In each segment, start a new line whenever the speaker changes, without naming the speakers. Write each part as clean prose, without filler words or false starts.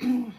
Ain't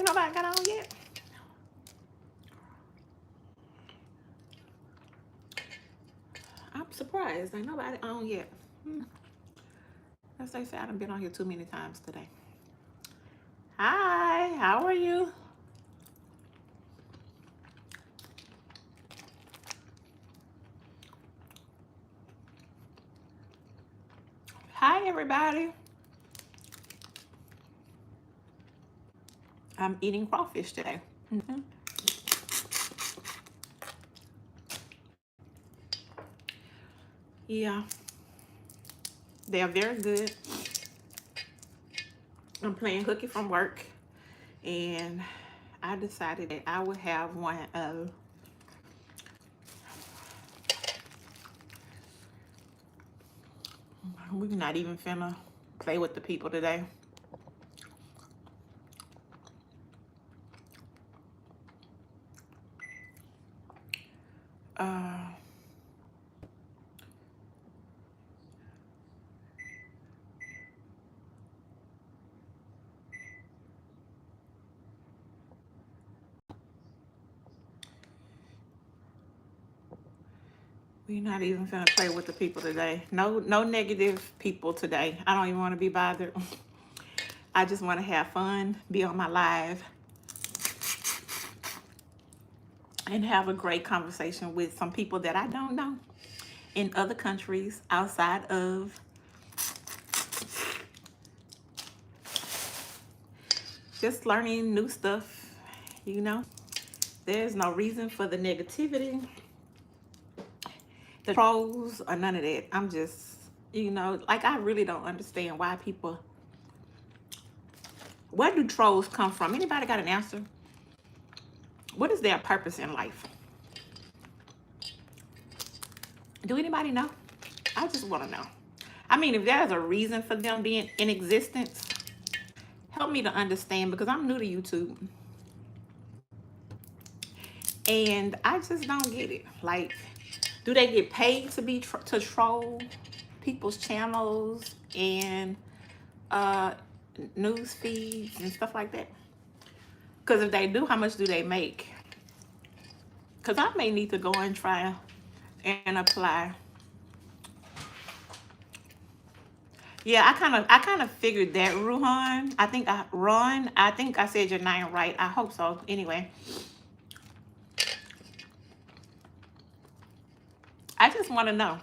nobody got on yet. I'm surprised. Ain't nobody on yet. As they say, I done been on here too many times today. Hi, how are you? Hi, everybody. I'm eating crawfish today. Yeah, they're very good. I'm playing hooky from work, and I decided that I would have one of we're not even finna play with the people today. We're not even gonna play with the people today. No negative people today. I don't even want to be bothered. I just want to have fun, be on my live, and have a great conversation with some people that I don't know in other countries outside of just learning new stuff, you know. There's no reason for the negativity, the trolls, or none of that. I'm just, you know, like I really don't understand why people, where do trolls come from? Anybody got an answer? What is their purpose in life? Do anybody know? I just want to know. I mean, if there's a reason for them being in existence, help me to understand, because I'm new to YouTube. And I just don't get it. Like, do they get paid to be to troll people's channels and news feeds and stuff like that? Because if they do, how much do they make? Because I may need to go and try and apply. Yeah, I kind of figured that, Ruhan. I think I said your name right. I hope so. Anyway, I just want to know,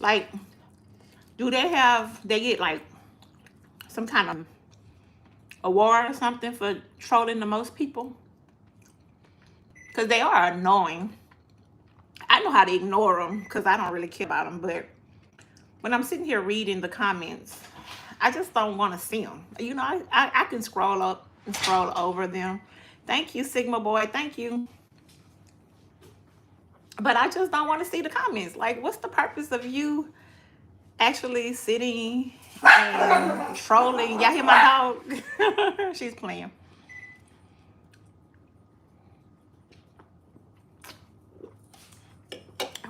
like, do they get like some kind of award or something for trolling the most people? Because they are annoying. I know how to ignore them because I don't really care about them, but when I'm sitting here reading the comments, I just don't want to see them. You know, I can scroll up and scroll over them. Thank you, Sigma Boy. Thank you. But I just don't want to see the comments. Like, what's the purpose of you actually sitting and trolling? Y'all hear my dog? She's playing.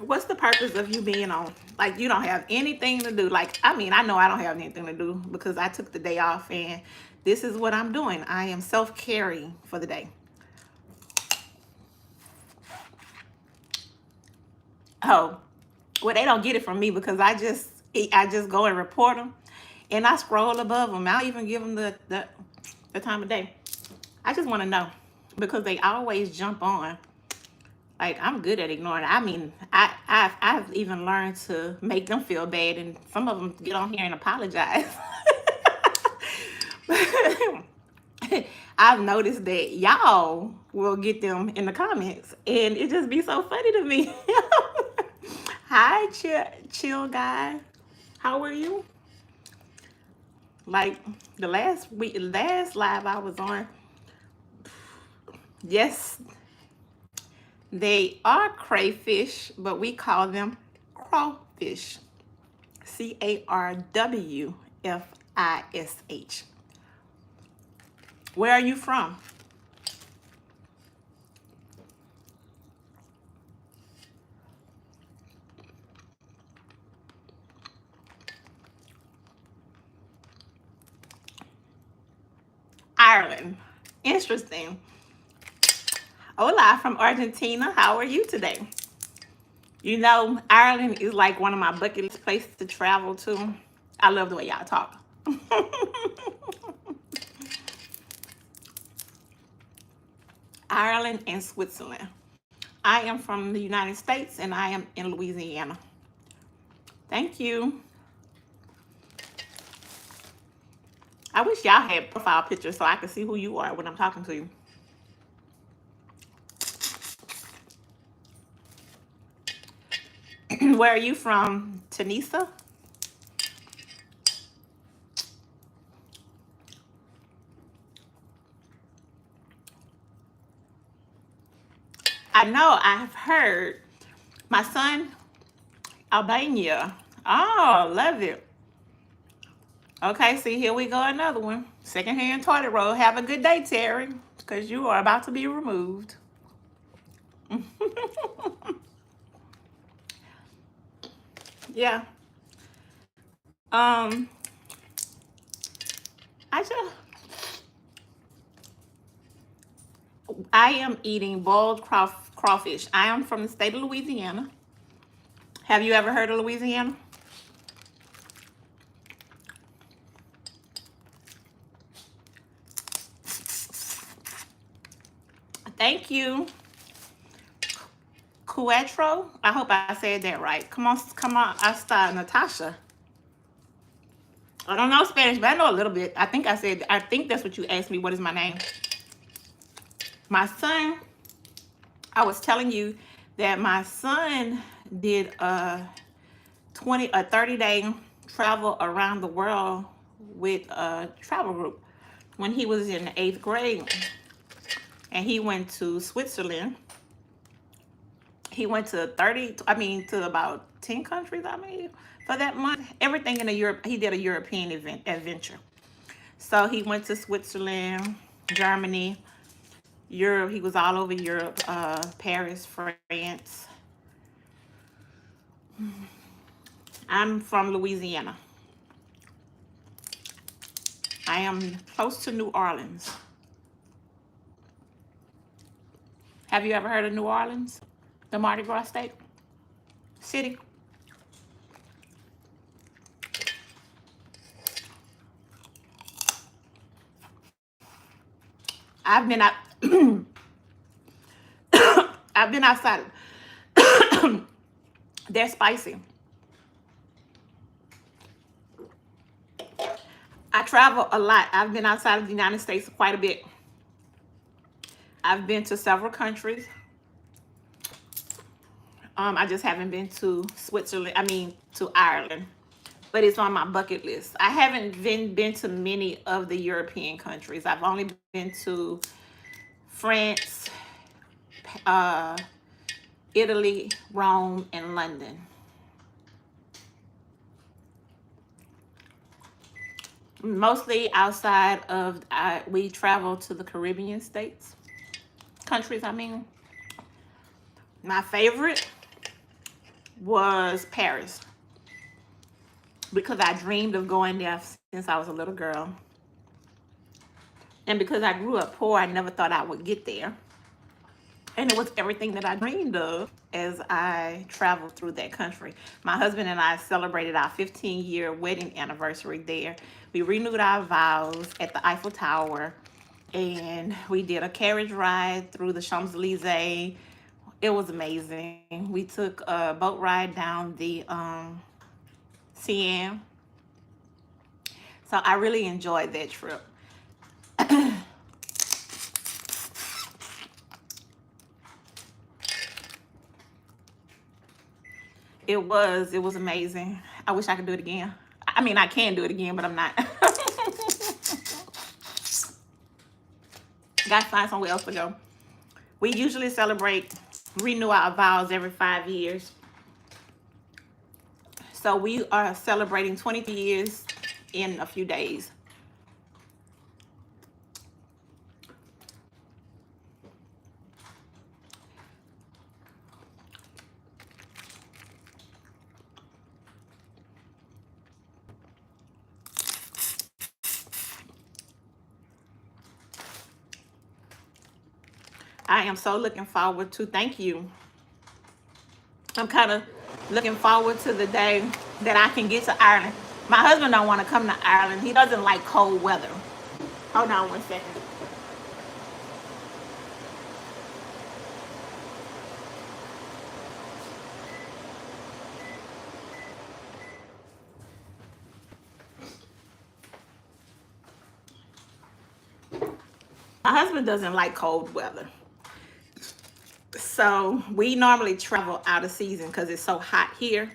What's the purpose of you being on Like you don't have anything to do. Like, I mean, I know I don't have anything to do because I took the day off and this is what I'm doing. I am self-caring for the day. Oh, well, they don't get it from me because I just go and report them, and I scroll above them. I'll even give them the time of day. I just want to know because they always jump on. Like, I'm good at ignoring it. I mean, I've even learned to make them feel bad, and some of them get on here and apologize. I've noticed that y'all will get them in the comments, and it just be so funny to me. Hi, chill guy. How are you? Like the last live I was on, yes, they are crayfish, but we call them crawfish. CARWFISH. Where are you from? Ireland. Interesting. Hola from Argentina. How are you today? You know, Ireland is like one of my bucket list places to travel to. I love the way y'all talk. Ireland and Switzerland. I am from the United States and I am in Louisiana. Thank you. I wish y'all had profile pictures so I could see who you are when I'm talking to you. Where are you from, Tanisa? I know, I've heard. My son, Albania. Oh, love it. Okay, see, here we go, another one. Secondhand toilet roll. Have a good day, Terry, because you are about to be removed. Yeah. I am eating boiled crawfish. I am from the state of Louisiana. Have you ever heard of Louisiana? Thank you. Cuetro. I hope I said that right. Come on, hasta Natasha. I don't know Spanish, but I know a little bit. I think that's what you asked me. What is my name? My son, I was telling you that my son did a 30-day travel around the world with a travel group when he was in the 8th grade. And he went to Switzerland. He went to about 10 countries, for that month. Everything in Europe. He did a European adventure. So he went to Switzerland, Germany, Europe. He was all over Europe, Paris, France. I'm from Louisiana. I am close to New Orleans. Have you ever heard of New Orleans? The Mardi Gras state? City? I've been out. I've been outside. They're spicy. I travel a lot. I've been outside of the United States quite a bit. I've been to several countries. I just haven't been to Switzerland. To Ireland. But it's on my bucket list. I haven't been to many of the European countries. I've only been to France, Italy, Rome, and London. Mostly outside of, we travel to the Caribbean countries. My favorite was Paris. because I dreamed of going there since I was a little girl. And because I grew up poor, I never thought I would get there. And it was everything that I dreamed of as I traveled through that country. My husband and I celebrated our 15-year wedding anniversary there. We renewed our vows at the Eiffel Tower, and we did a carriage ride through the Champs-Elysees. It was amazing. We took a boat ride down the Seine. So I really enjoyed that trip. It was amazing. I wish I could do it again. I mean, I can do it again, but I'm not. Gotta find somewhere else to go. We usually renew our vows every 5 years. So we are celebrating 20 years in a few days. I am so looking forward to, thank you. I'm kind of looking forward to the day that I can get to Ireland. My husband don't want to come to Ireland. He doesn't like cold weather. Hold on one second. My husband doesn't like cold weather. So we normally travel out of season because it's so hot here.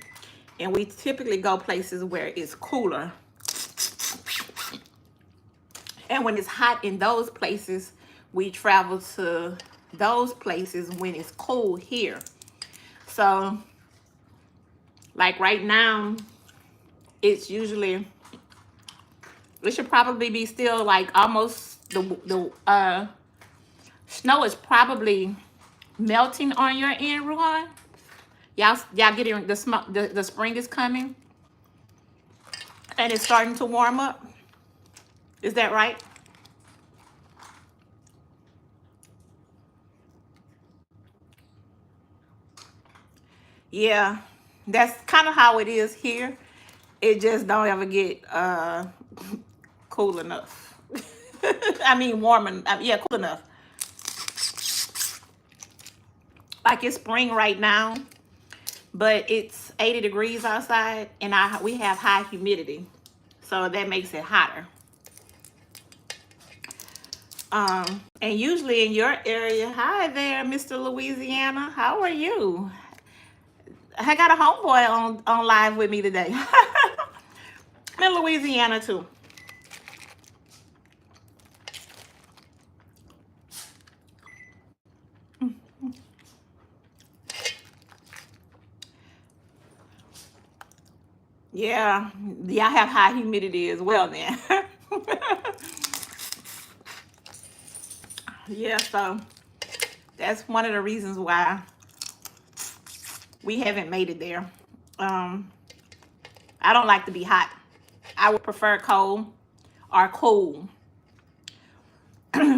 And we typically go places where it's cooler. And when it's hot in those places, we travel to those places when it's cool here. So, like right now, it should probably be still like almost the snow is probably melting on your end, Ruan. Y'all getting the spring is coming and it's starting to warm up. Is that right? Yeah, that's kind of how it is here. It just don't ever get cool enough. I mean warm enough. Yeah, cool enough. Like it's spring right now, but it's 80 degrees outside and we have high humidity. So that makes it hotter. And usually in your area, hi there, Mr. Louisiana. How are you? I got a homeboy on live with me today. I'm in Louisiana too. Yeah, y'all have high humidity as well then. Yeah, so that's one of the reasons why we haven't made it there. I don't like to be hot. I would prefer cold or cool.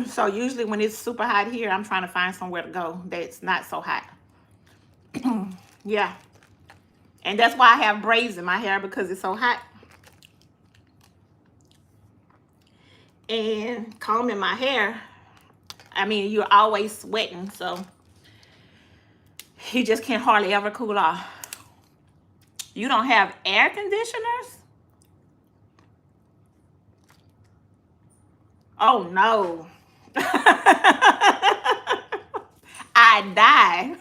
So usually when it's super hot here, I'm trying to find somewhere to go that's not so hot. Yeah. And that's why I have braids in my hair, because it's so hot. And combing my hair, I mean, you're always sweating, so you just can't hardly ever cool off. You don't have air conditioners? Oh no. I die.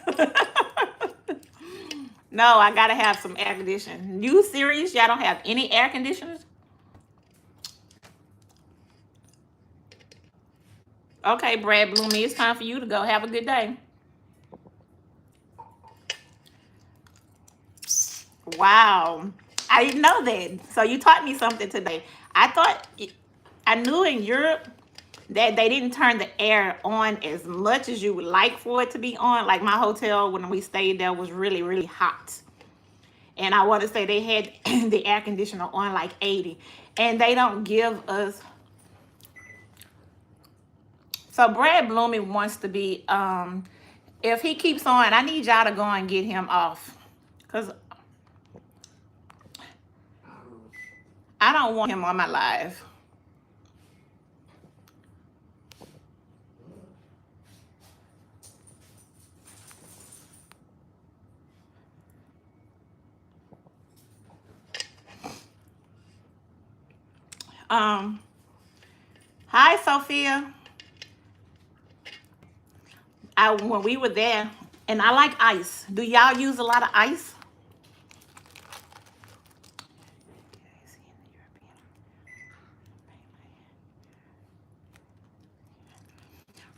No, I gotta have some air conditioning. You serious? Y'all don't have any air conditioners? Okay, Brad Bloomy, it's time for you to go. Have a good day. Wow. I didn't know that. So you taught me something today. I knew in Europe that they didn't turn the air on as much as you would like for it to be on. Like my hotel when we stayed there was really, really hot. And I want to say they had the air conditioner on like 80. And they don't give us. So Brad Blooming wants to be, if he keeps on, I need y'all to go and get him off. Because I don't want him on my live. Hi, Sophia. When we were there, and I like ice. Do y'all use a lot of ice?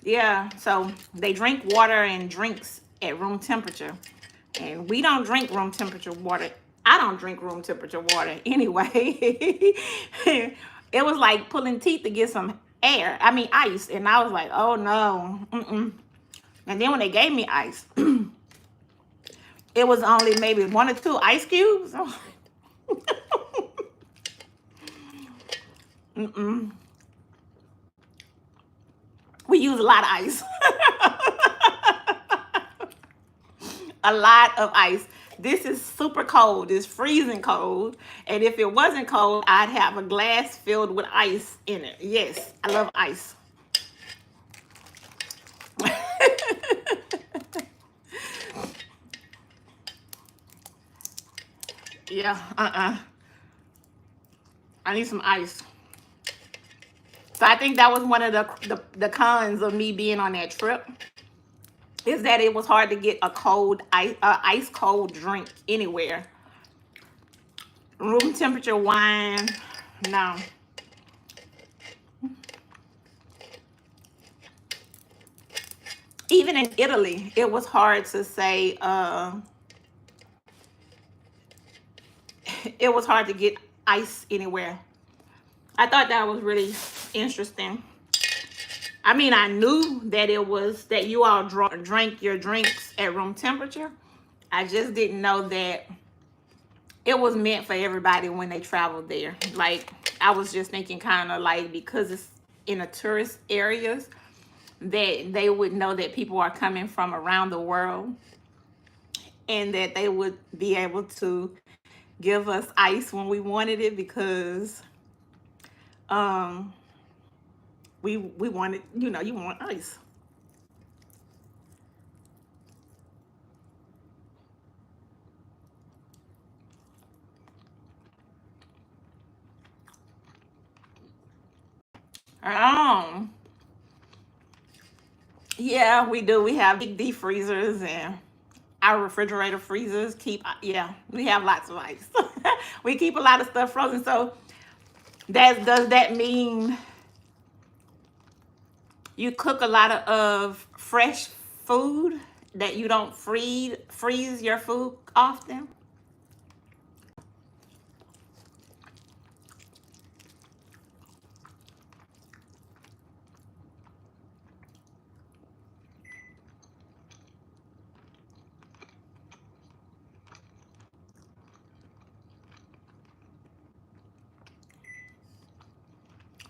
Yeah, so they drink water and drinks at room temperature. And we don't drink room temperature water. I don't drink room temperature water anyway. It was like pulling teeth to get some air. I mean, ice. And I was like, oh no. And then when they gave me ice, it was only maybe 1 or 2 ice cubes. We use a lot of ice. A lot of ice. This is super cold. It's freezing cold. And if it wasn't cold, I'd have a glass filled with ice in it. Yes, I love ice. Yeah, I need some ice. So I think that was one of the cons of me being on that trip, is that it was hard to get a cold ice cold drink anywhere. Room temperature wine, no. Even in Italy, it was hard to say. It was hard to get ice anywhere. I thought that was really interesting. I mean, I knew that it was that you all drank your drinks at room temperature. I just didn't know that it was meant for everybody when they traveled there. Like, I was just thinking kind of like, because it's in a tourist areas, that they would know that people are coming from around the world, and that they would be able to give us ice when we wanted it, because we wanted, you want ice. Yeah, we do. We have big deep freezers, and our refrigerator freezers keep, yeah, we have lots of ice. We keep a lot of stuff frozen. So does that mean you cook a lot of fresh food, that you don't freeze your food often?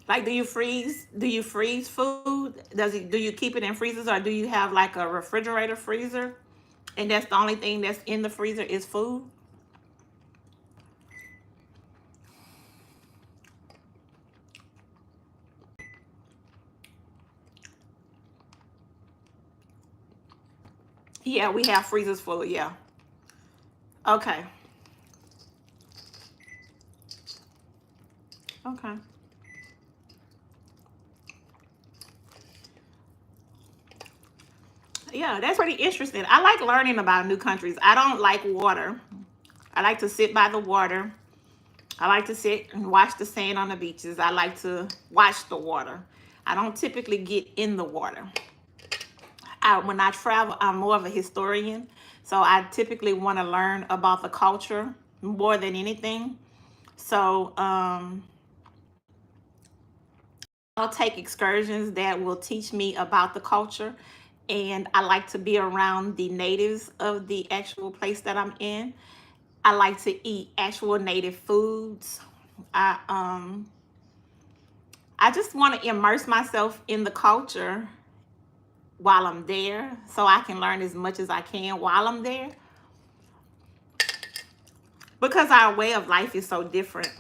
Like, do you freeze food? Do you keep it in freezers, or do you have like a refrigerator freezer, and that's the only thing that's in the freezer is food? Yeah, we have freezers full of, yeah. Okay. Okay. Yeah, that's pretty interesting. I like learning about new countries. I don't like water. I like to sit by the water. I like to sit and watch the sand on the beaches. I like to watch the water. I don't typically get in the water. When I travel, I'm more of a historian. So I typically want to learn about the culture more than anything. So I'll take excursions that will teach me about the culture. And I like to be around the natives of the actual place that I'm in. I like to eat actual native foods. I I just want to immerse myself in the culture while I'm there, so I can learn as much as I can while I'm there, because our way of life is so different.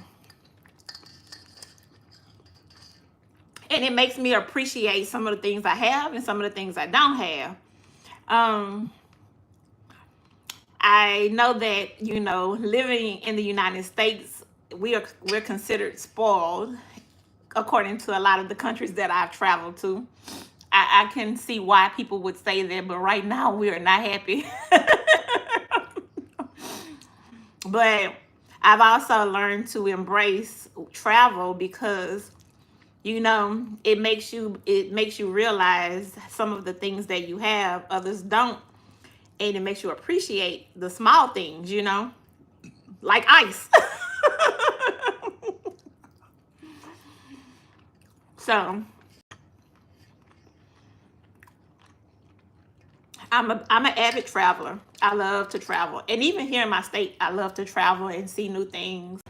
And it makes me appreciate some of the things I have and some of the things I don't have. Um, I know that, you know, living in the United States, we're considered spoiled according to a lot of the countries that I've traveled to. I can see why people would say that, but right now we are not happy. But I've also learned to embrace travel because, you know, it makes you realize some of the things that you have others don't, and it makes you appreciate the small things, you know, like ice. So I'm an avid traveler. I love to travel, and even here in my state, I love to travel and see new things.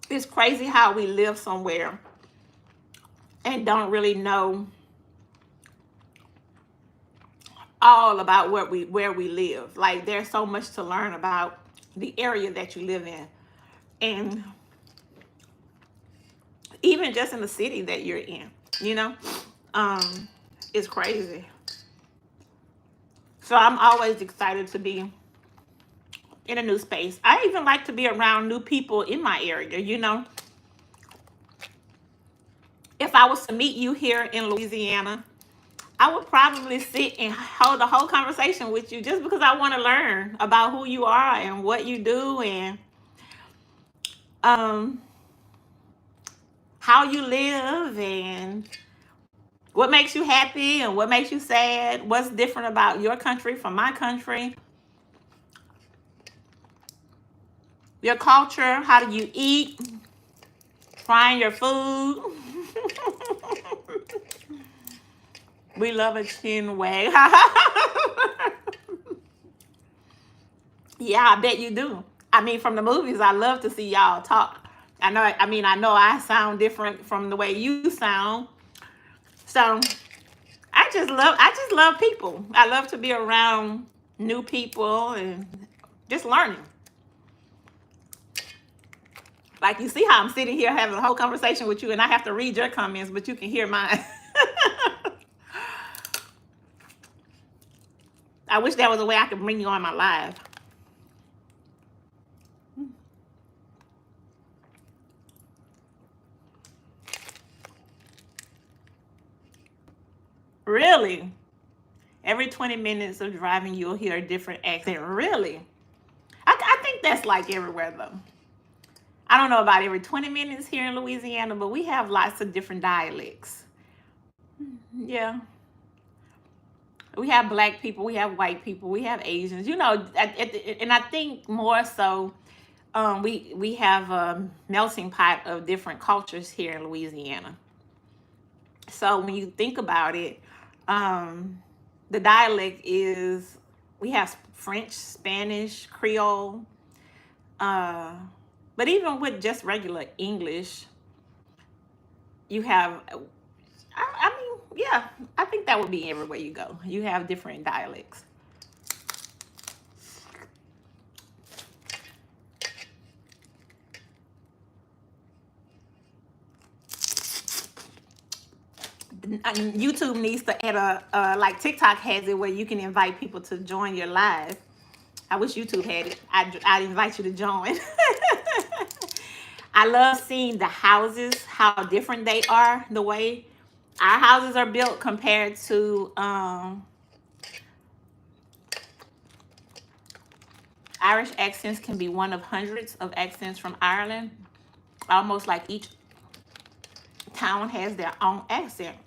It's crazy how we live somewhere and don't really know all about where we live. Like, there's so much to learn about the area that you live in, and even just in the city that you're in, you know. um it's crazy. So I'm always excited to be in a new space. I even like to be around new people in my area, you know. If I was to meet you here in Louisiana, I would probably sit and hold a whole conversation with you, just because I want to learn about who you are and what you do, and um how you live, and what makes you happy and what makes you sad, what's different about your country from my country, your culture, how do you eat, trying your food. We love a chin wag. Yeah, I bet you do. I mean, from the movies, I love to see y'all talk. I know I sound different from the way you sound. So I just love people. I love to be around new people and just learning. Like, you see how I'm sitting here having a whole conversation with you, and I have to read your comments, but you can hear mine. I wish there was a way I could bring you on my live. Really? Every 20 minutes of driving, you'll hear a different accent. Really? I think that's like everywhere, though. I don't know about every 20 minutes here in Louisiana, but we have lots of different dialects. Yeah. We have black people, we have white people, we have Asians, you know, and I think more so, we have a melting pot of different cultures here in Louisiana. So when you think about it, the dialect is, we have French, Spanish, Creole, uh, but even with just regular English, you have, I mean, yeah, I think that would be everywhere you go. You have different dialects. YouTube needs to add like TikTok has it, where you can invite people to join your live. I wish YouTube had it. I'd invite you to join. I love seeing the houses, how different they are, the way our houses are built compared to Irish accents can be one of hundreds of accents from Ireland. Almost like each town has their own accent.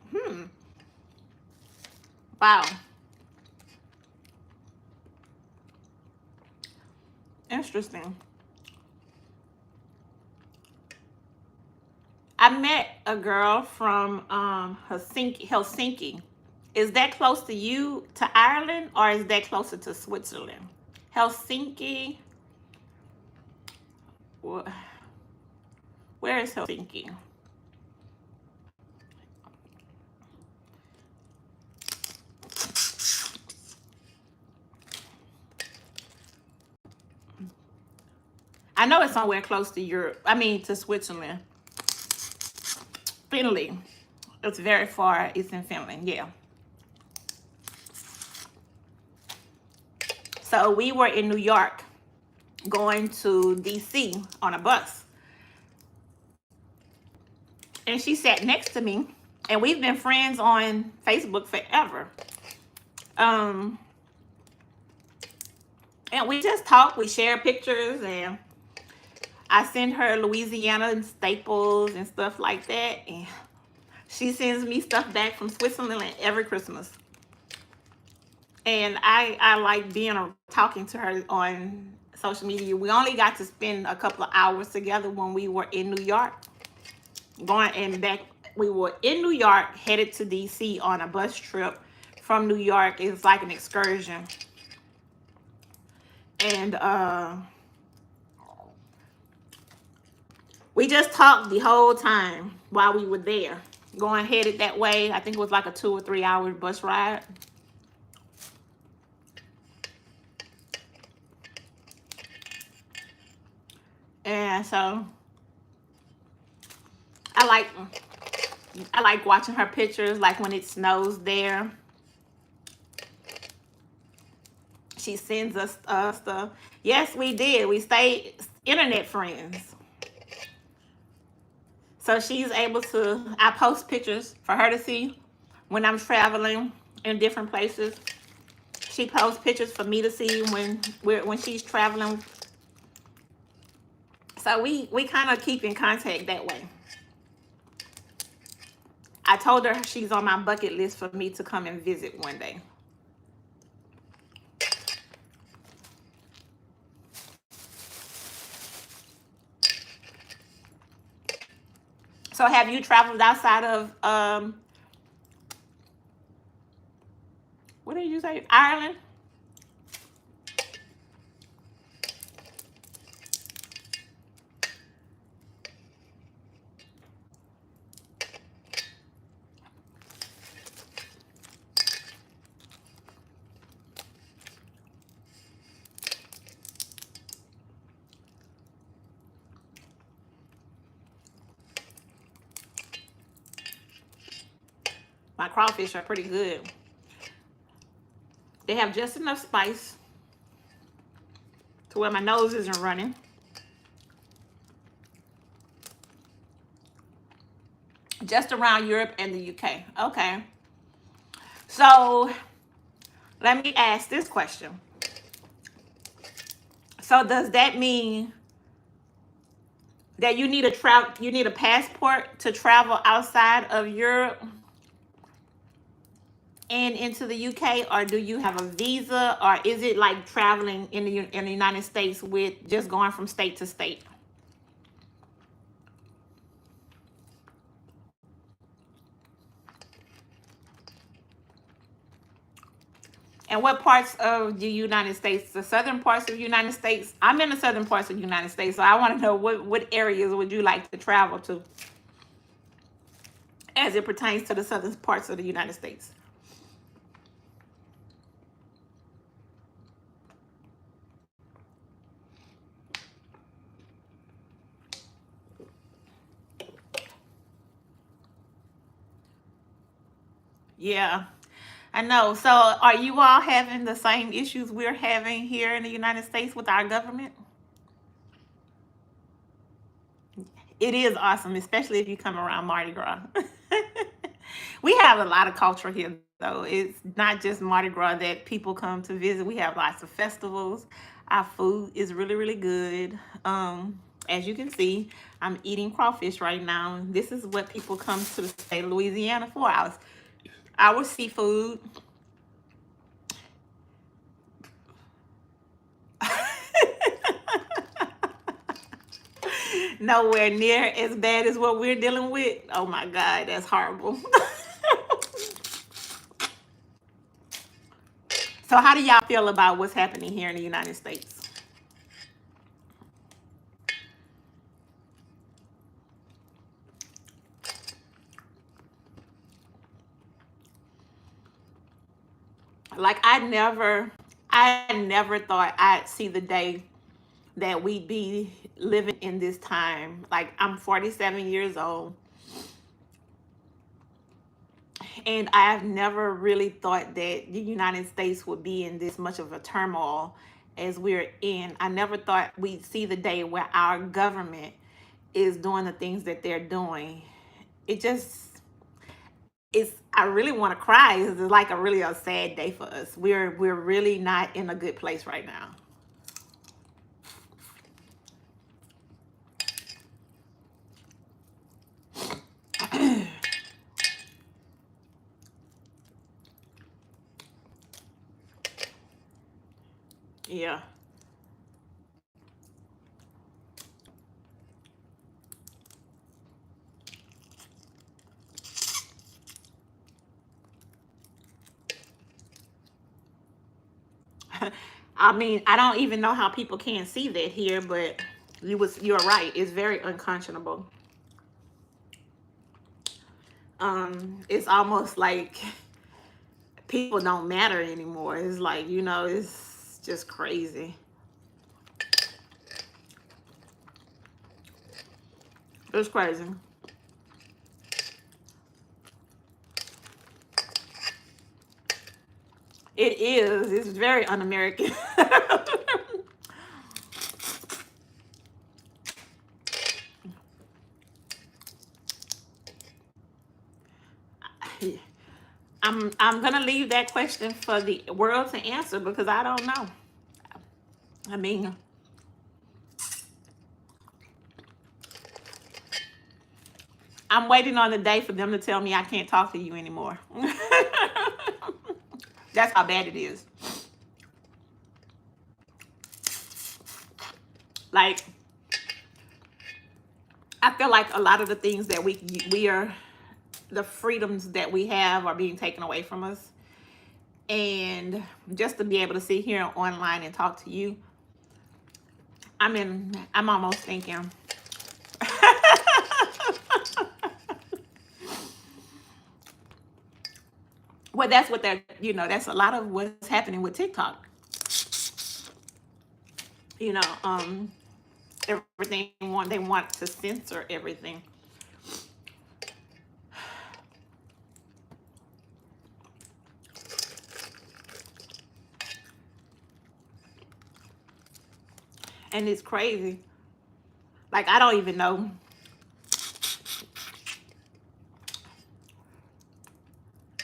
Wow. Interesting. I met a girl from Helsinki. Is that close to you, to Ireland, or is that closer to Switzerland? Helsinki. Where is Helsinki? I know it's somewhere close to Europe. I mean, to Switzerland. Finland. It's very far. It's in Finland, yeah. So we were in New York going to DC on a bus. And she sat next to me. And we've been friends on Facebook forever. And we just talk. We share pictures. And I send her Louisiana and staples and stuff like that. And she sends me stuff back from Switzerland every Christmas. And I like talking to her on social media. We only got to spend a couple of hours together when we were in New York. Going and back, we were in New York, headed to DC on a bus trip from New York. It's like an excursion. And we just talked the whole time while we were there. Going headed that way. I think it was like a 2 or 3 hour bus ride. And so I like watching her pictures, like when it snows there. She sends us stuff. Yes, we did. We stayed internet friends. So she's able to, I post pictures for her to see when I'm traveling in different places. She posts pictures for me to see when she's traveling. So we kind of keep in contact that way. I told her she's on my bucket list for me to come and visit one day. So have you traveled outside of, what did you say, Ireland? My crawfish are pretty good. They have just enough spice to where my nose isn't running. Just around Europe and the UK. Okay. So let me ask this question. So does that mean that you need a passport to travel outside of Europe and into the UK, or do you have a visa, or is it like traveling in the United States with just going from state to state? And what parts of the United States? The southern parts of the United States? I'm in the southern parts of the United States, so I want to know what areas would you like to travel to as it pertains to the southern parts of the United States? Yeah, I know. So are you all having the same issues we're having here in the United States with our government? It is awesome, especially if you come around Mardi Gras. We have a lot of culture here, though. It's not just Mardi Gras that people come to visit. We have lots of festivals. Our food is really, really good. As you can see, I'm eating crawfish right now. This is what people come to the state of Louisiana for. Our seafood. Nowhere near as bad as what we're dealing with. Oh my God, that's horrible. So how do y'all feel about what's happening here in the United States? Like I never thought I'd see the day that we'd be living in this time. Like I'm 47 years old, and I've never really thought that the United States would be in this much of a turmoil as we're in. I never thought we'd see the day where our government is doing the things that they're doing. It just it's I really want to cry. It's like a sad day for us. We're really not in a good place right now. Yeah. I mean, I don't even know how people can't see that here, but you're right. It's very unconscionable. It's almost like people don't matter anymore. It's like, it's just crazy. It's crazy. It is. It's very un-American. I'm gonna leave that question for the world to answer because I don't know. I mean, I'm waiting on the day for them to tell me I can't talk to you anymore. That's how bad it is. Like, I feel like a lot of the things that we are, the freedoms that we have are being taken away from us. And just to be able to sit here online and talk to you, I'm almost thinking. Well, that's what that's a lot of what's happening with TikTok. Everything they want to censor everything. And it's crazy. Like, I don't even know.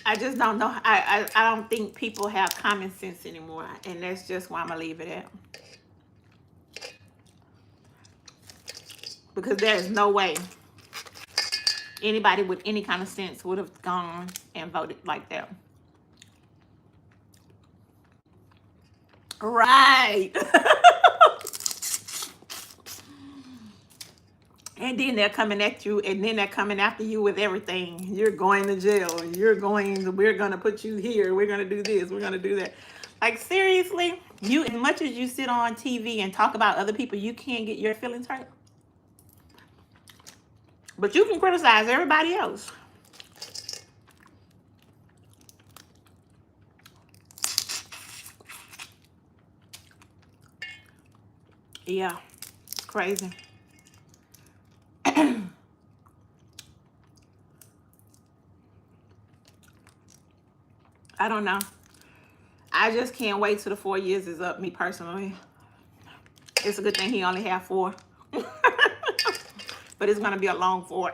I just don't know. I don't think people have common sense anymore. And that's just why I'm going to leave it at. Because there's no way anybody with any kind of sense would have gone and voted like that. Right. And then they're coming at you, and then they're coming after you with everything. You're going to jail. We're going to put you here. We're going to do this. We're going to do that. Like, seriously? As much as you sit on TV and talk about other people, you can't get your feelings hurt? But you can criticize everybody else. Yeah. Crazy. I don't know. I just can't wait till the 4 years is up, me personally. It's a good thing he only had 4. But it's going to be a long 4.